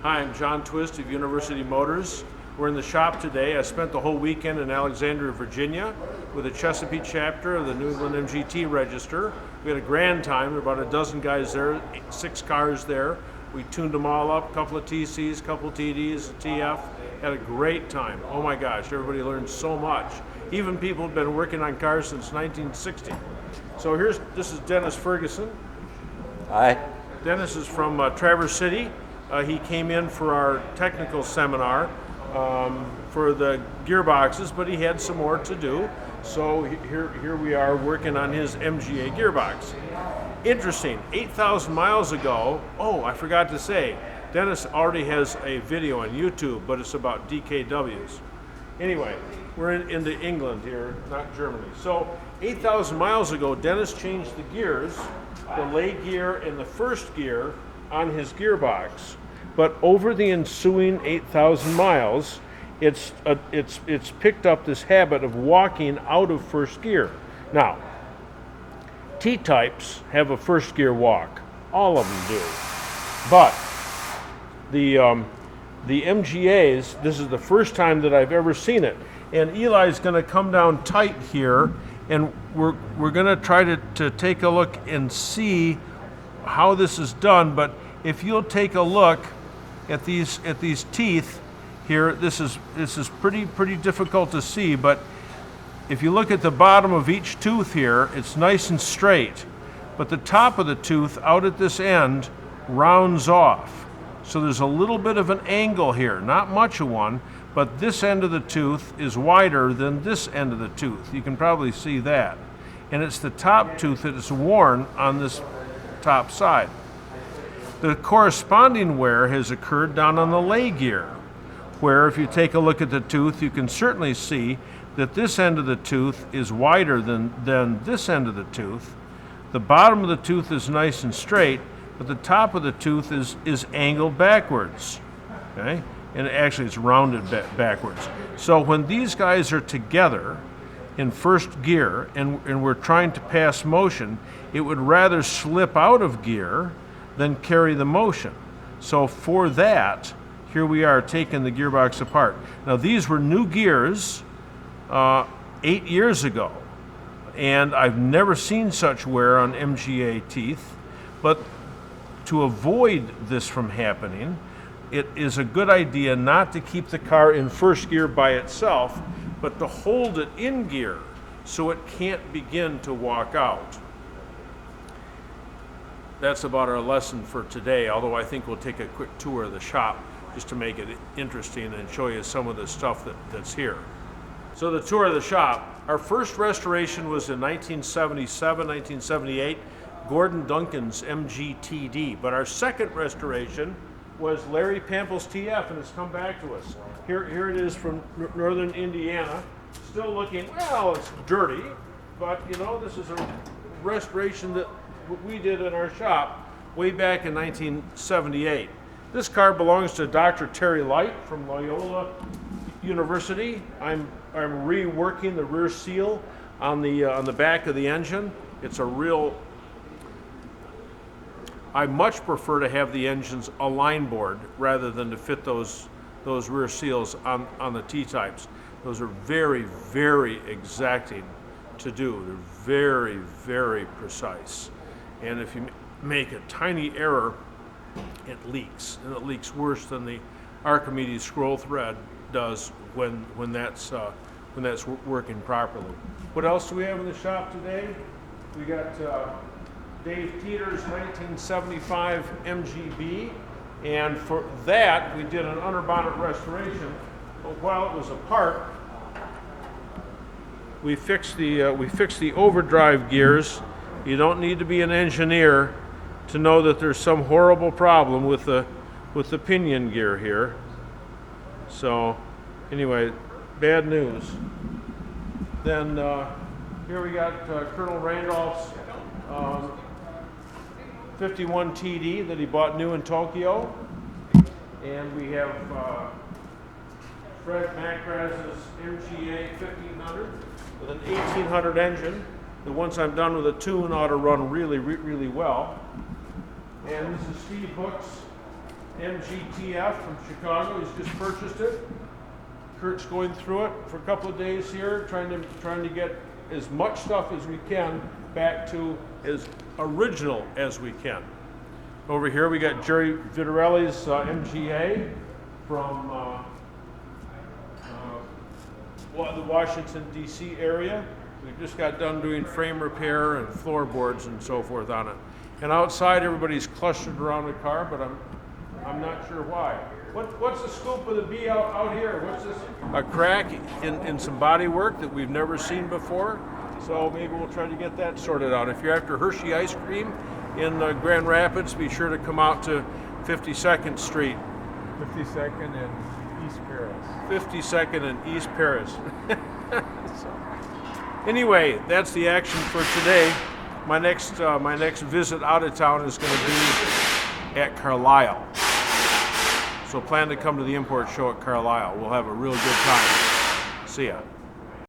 Hi, I'm John Twist of University Motors. We're in the shop today. I spent the whole weekend in Alexandria, Virginia with the Chesapeake chapter of the New England MGT Register. We had a grand time. There were about a dozen guys there, 6 cars there. We tuned them all up, a couple of TCs, a couple of TDs, a TF. Had a great time. Oh my gosh, everybody learned so much. Even people have been working on cars since 1960. So this is Dennis Ferguson. Hi. Dennis is from Traverse City. He came in for our technical seminar for the gearboxes, but he had some more to do. So here we are working on his MGA gearbox. Interesting, 8,000 miles ago, oh, I forgot to say, Dennis already has a video on YouTube, but it's about DKWs. Anyway, we're into England here, not Germany. So 8,000 miles ago, Dennis changed the gears, the lay gear and the first gear on his gearbox. But over the ensuing 8,000 miles, it's picked up this habit of walking out of first gear. Now, T-types have a first gear walk. All of them do. But the MGAs, this is the first time that I've ever seen it. And Eli's going to come down tight here, and we're going to try to take a look and see how this is done. But if you'll take a look at these teeth here, this is pretty difficult to see, but if you look at the bottom of each tooth here, it's nice and straight, but the top of the tooth out at this end rounds off. So there's a little bit of an angle here, not much of one, but this end of the tooth is wider than this end of the tooth. You can probably see that. And it's the top tooth that is worn on this top side. The corresponding wear has occurred down on the lay gear, where if you take a look at the tooth, you can certainly see that this end of the tooth is wider than this end of the tooth. The bottom of the tooth is nice and straight, but the top of the tooth is angled backwards, okay? And actually it's rounded backwards. So when these guys are together in first gear and we're trying to pass motion, it would rather slip out of gear than carry the motion. So for that, here we are taking the gearbox apart. Now these were new gears 8 years ago, and I've never seen such wear on MGA teeth, but to avoid this from happening, it is a good idea not to keep the car in first gear by itself, but to hold it in gear so it can't begin to walk out. That's about our lesson for today, although I think we'll take a quick tour of the shop just to make it interesting and show you some of the stuff that's here. So the tour of the shop. Our first restoration was in 1977, 1978, Gordon Duncan's MGTD. But our second restoration was Larry Pample's TF, and it's come back to us. Here it is from northern Indiana. Still looking, well, it's dirty, but you know, this is a restoration that we did in our shop way back in 1978. This car belongs to Dr. Terry Light from Loyola University. I'm reworking the rear seal on the back of the engine. It's a real. I much prefer to have the engines a line board rather than to fit those rear seals on the T-types. Those are very, very exacting to do. They're very, very precise. And if you make a tiny error, it leaks, and it leaks worse than the Archimedes scroll thread does when that's working properly. What else do we have in the shop today? We got Dave Teeter's 1975 MGB, and for that we did an under bonnet restoration. But while it was apart, we fixed the overdrive gears. You don't need to be an engineer to know that there's some horrible problem with the pinion gear here. So anyway, bad news. Then here we got Colonel Randolph's 51 TD that he bought new in Tokyo. And we have Fred Macraz's MGA 1500 with an 1800 engine. The once I'm done with a tune ought to run really well. And this is Steve Hook's MGTF from Chicago. He's just purchased it. Kurt's going through it for a couple of days here, trying to get as much stuff as we can back to as original as we can. Over here we got Jerry Vitarelli's MGA from the Washington, D.C. area. We just got done doing frame repair and floorboards and so forth on it. And outside everybody's clustered around the car, but I'm not sure why. What's the scoop of the B out here? What's this? A crack in some body work that we've never seen before. So maybe we'll try to get that sorted out. If you're after Hershey ice cream in Grand Rapids, be sure to come out to 52nd Street. 52nd and East Paris. 52nd and East Paris. Anyway, that's the action for today. My next visit out of town is going to be at Carlisle. So plan to come to the import show at Carlisle. We'll have a real good time. See ya.